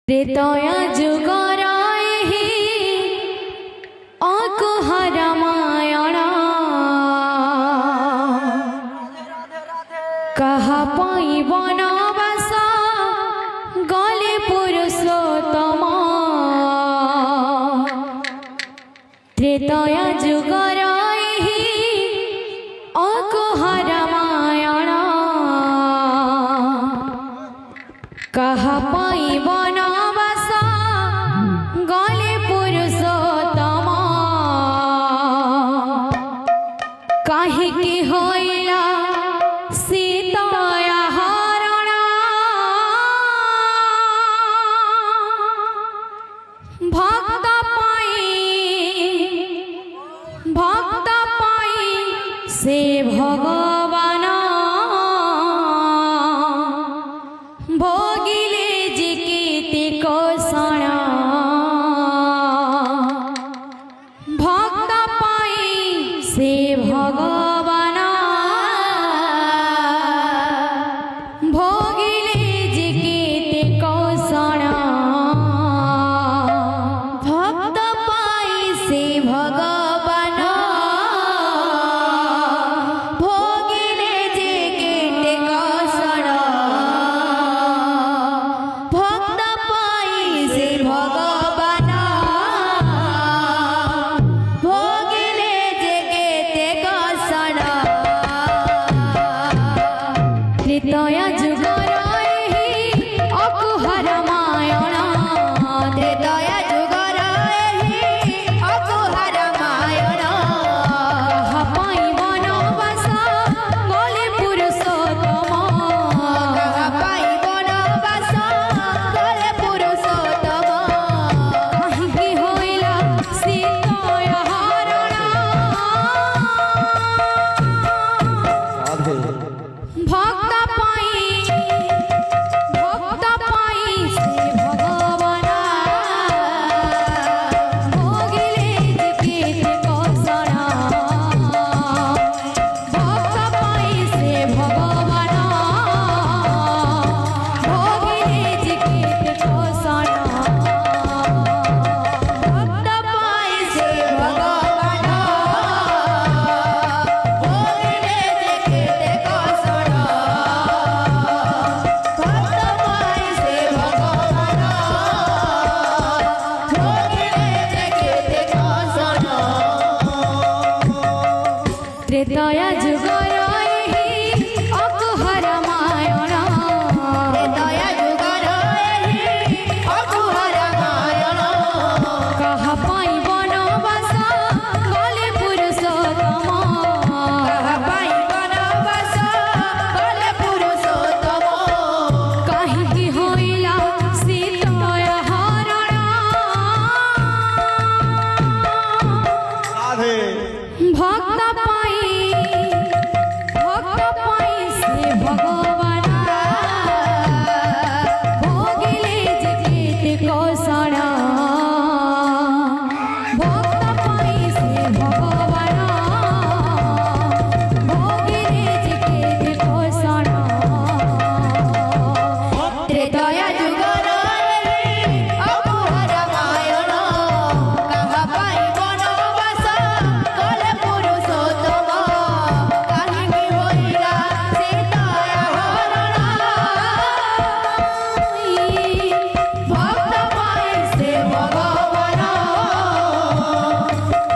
त्रेतया जुगर अकुहा रामायण कहा पाई वनवास गले पुरुषोत्तम त्रेतया जुगर अकुहा रामायण कहा पाई वनवास गले पुरुषोत्तम काहेकि होइला सीताया हरण भक्त पाई से भगवान भोगिले जे केते कोसण भक्त पाई से भगवान भोगिले जे केते कोसण भक्त पाई से भगवान भोगिले जे केते कोसण भक्त पाई से भगवान भोगिले जे केते कोसण त्रेतया जुगर अकुहा रामायण त्रेतया जुगर अकुहा रामायण कहा पाई वनवास गले पुरुषोत्तम कहा पाई वनवास गले पुरुषोत्तम काहेकि होइला सीताया हरण भक्त पाई से भगवान भोगिले जे केते कोसण भक्त पाई से भगवान भोगिले जे केते कोसण भक्त पाई से भगवान भोगिले जे केते कोसण त्रेतया जुगर अकुहा रामायण त्रेतया जुगर अकुहा रामायण कहा पाई वनवास गले पुरुषोत्तम कहा पाई वनवास गले पुरुषोत्तम काहेकि होइला सीताया हरण भक्त पाई से भगवान भोगिले जे केते कोसण भक्त पाई से भगवान भोगिले जे केते कोसण त्रेतया जुगर अकुहा रामायण कहा पाई वनवास गले पुरुषोत्तम काहेकि होइला सीताया हरण भक्त पाई से भगवान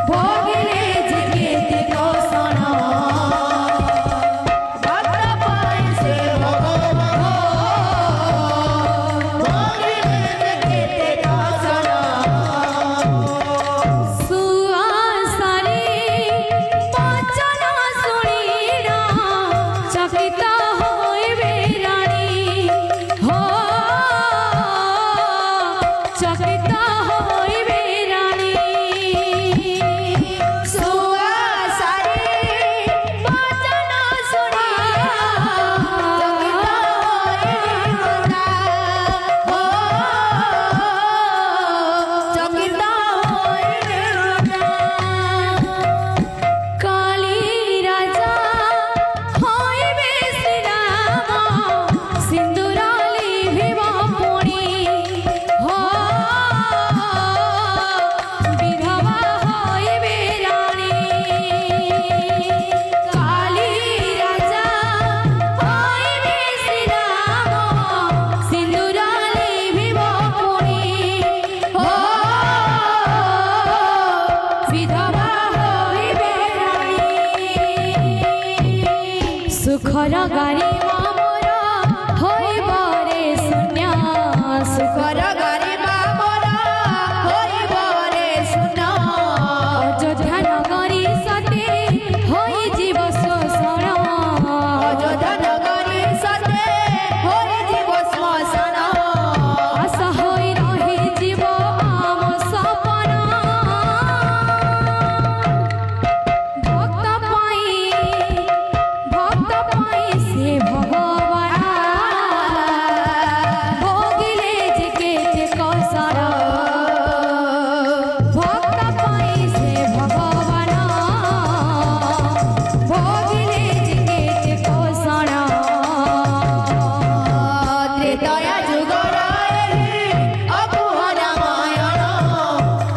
भोगिले जे केते कोसण भक्त पाई से भगवान भोगिले जे केते कोसण सुआसारी वचन शुणिना चकित होइबे रानी हो चकित होइबे रानी सुआसारी वचन शुणिना चकित होइबे काली राजा होइबे श्री राम सिंदूर लिभिब पुणी हो सुखर गारी मामर होइबरे शून्य सुखर गारी मामर होइबरे शून्य अयोध्या नगरी सते होई जीव शोषण अयोध्या नगरी सते होई जीव श्मशान आशा होई रही जीव आम सपन भक्त पाई से भगवान भोगिले जे के कसर भक्त पाई से भगवान भोगिले जे के कसर त्रेतया जुगर अपुहन मयन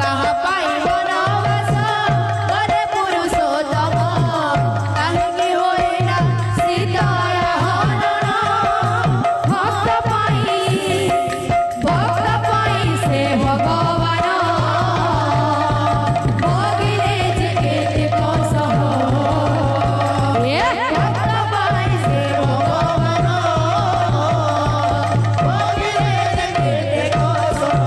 कहा पाई बनवास करे पुरुषोत्तम काहिकी होइला सीता हरण भक्त पाई से भगवान भोगिले जे के कसर भक्त पाई से भगवान भोगिले जे के कसर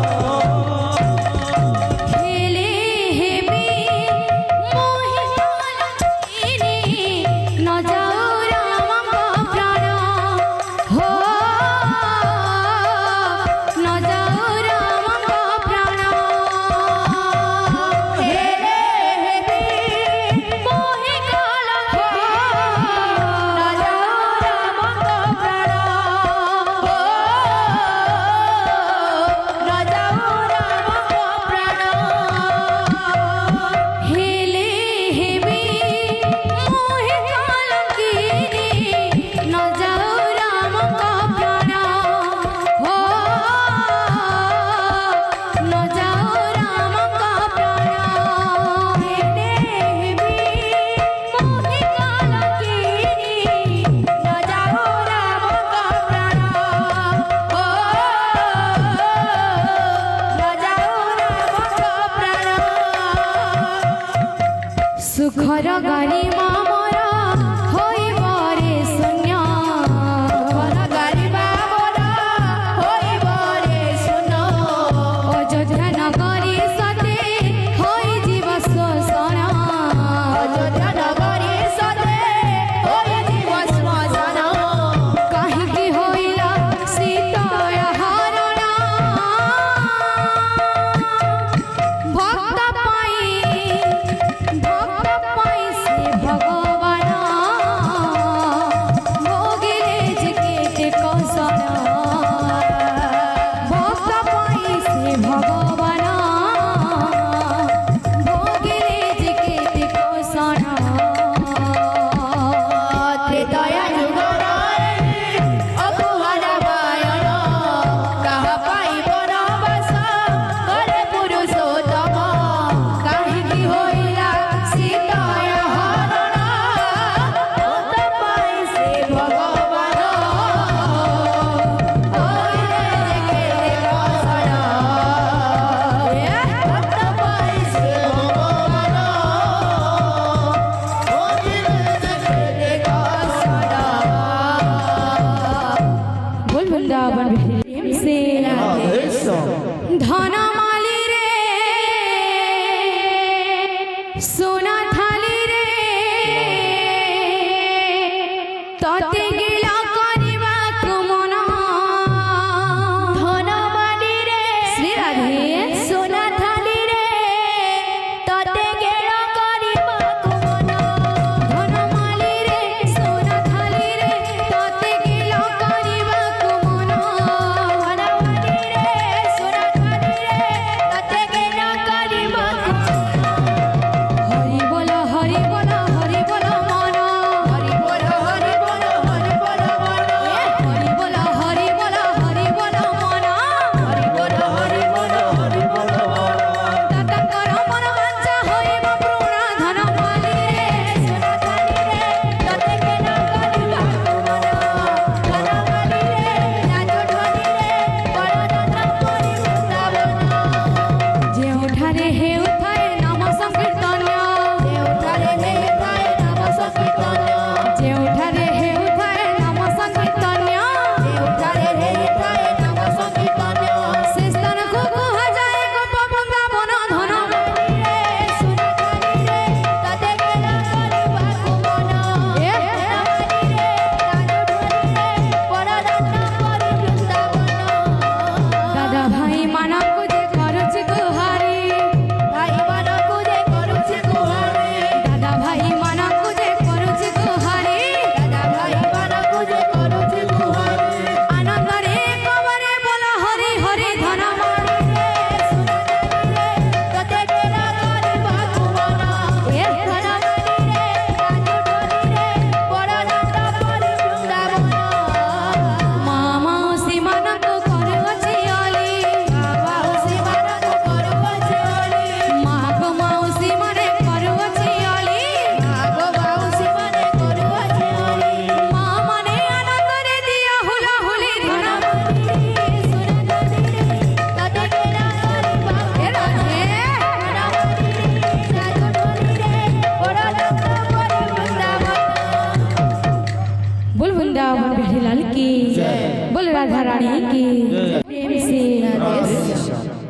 खेले हेमी मोहि कालकिनी न जाऊ राम प्राण हो न जाऊ राम प्राण खेले हेमी मोहि कालकिनी न जाऊ राम प्राण हो न जाऊ राम प्राण हेले हेमी मोहि कालकिनी न जाऊ राम प्राण हो न जाऊ राम प्राण हेले हेमी मोहि कालकिनी न जाऊ राम प्राण हो न जाऊ राम प्राण सुखर गारी मामर होइबरे शून्य सुखर गारी मामर होइबरे शून्य अयोध्या नगरी सते होई जीव शोषण अयोध्या नगरी सते होई जीव श्मशान काहिकी होइला सीता हरण भक्त पाई से भगवान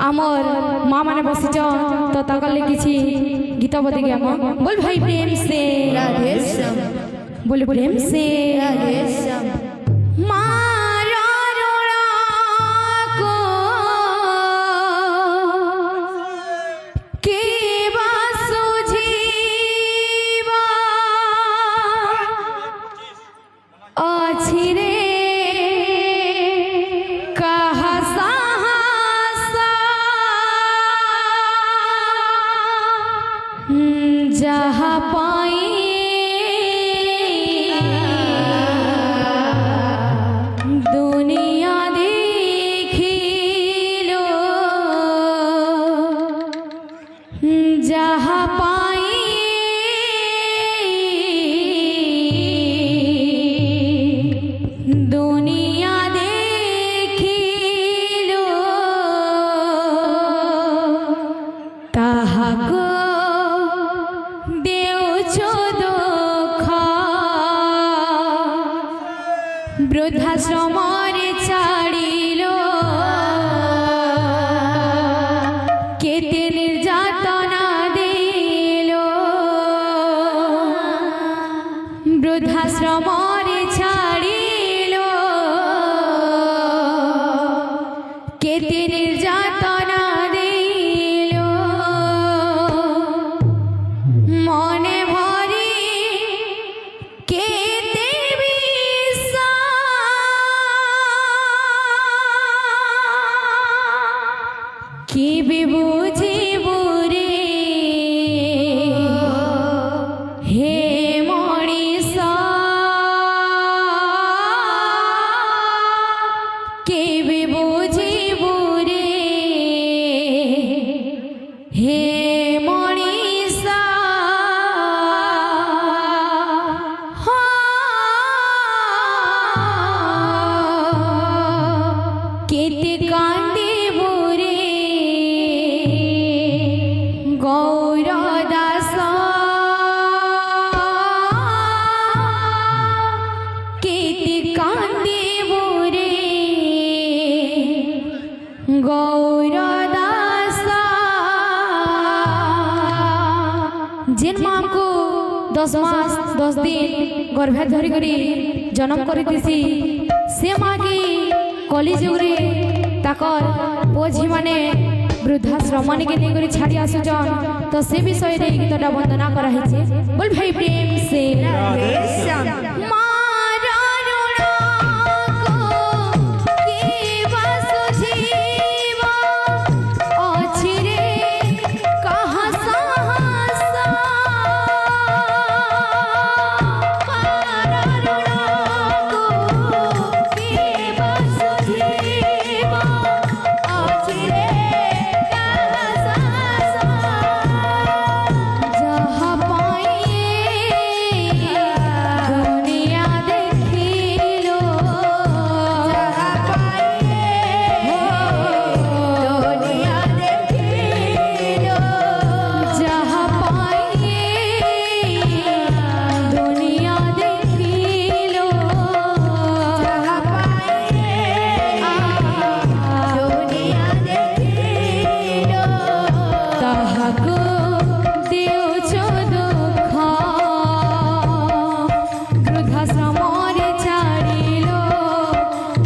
आमर माँ माने बसिच तो तकले किछि गीत बदे गया बोल भाई प्रेम से राधे श्याम बोल प्रेम से राधे श्याम मारा रोड़ा को के बासुझीवा अछि रे कहा साहसा जहाँ पाई दुनिया देखिलो जहाँ पाई दुनिया देखिलो ताहाको देउछो दुख वृद्धाश्रमरे छाड़िलो केते निर्यातना दिलो वृद्धाश्रमरे छाड़िलो केते निर्यातना दिलो मने भरी केते কি বুঝিব রে হে মଣିষ কেবে বুঝিব রে হে মনিষ কেতে কান্দিব রে গৌর দাস কেতে কান্দিব রে গৌর দাস जेन माँ को 10 मास 10 दिन गर्भे धरी करी जन्म करितिसी से माँ की कली जुगरे ताकर पोझी माने वृद्धाश्रम के नहीं करी छाड़ी आसुचन तो से विषय रे गीतटा वंदना कराई छे बोल भाई प्रेम से राधे श्याम मारा रोड़ा को के बासुझीवा अछि रे कहा साहसा मारा रोड़ा को के बासुझीवा अछि रे कहा साहसा जहाँ पाइए दुनिया देखिलो जहाँ पाइए दुनिया देखिलो जहाँ पाइए दुनिया देखिलो जहाँ पाइए दुनिया देखिलो ताहाको देउछो दुख वृद्धाश्रमरे छाड़िलो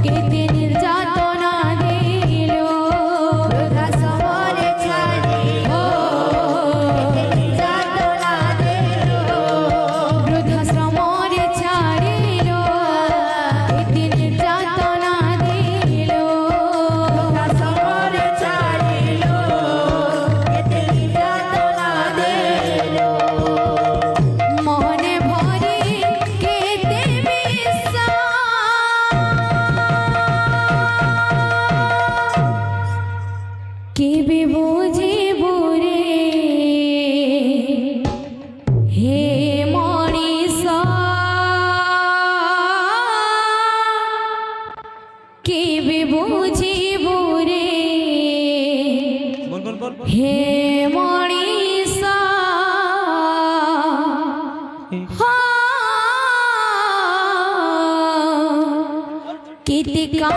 केते निर्यातना दिलो वृद्धाश्रमरे छाड़िलो केते निर्यातना दिलो वृद्धाश्रमरे छाड़िलो केते निर्यातना दिलो वृद्धाश्रमरे छाड़िलो केते निर्यातना दिलो मने भरी केते विषा केबे बुझिब रे हे मनिष केबे बुझिब रे हे मनिष केते का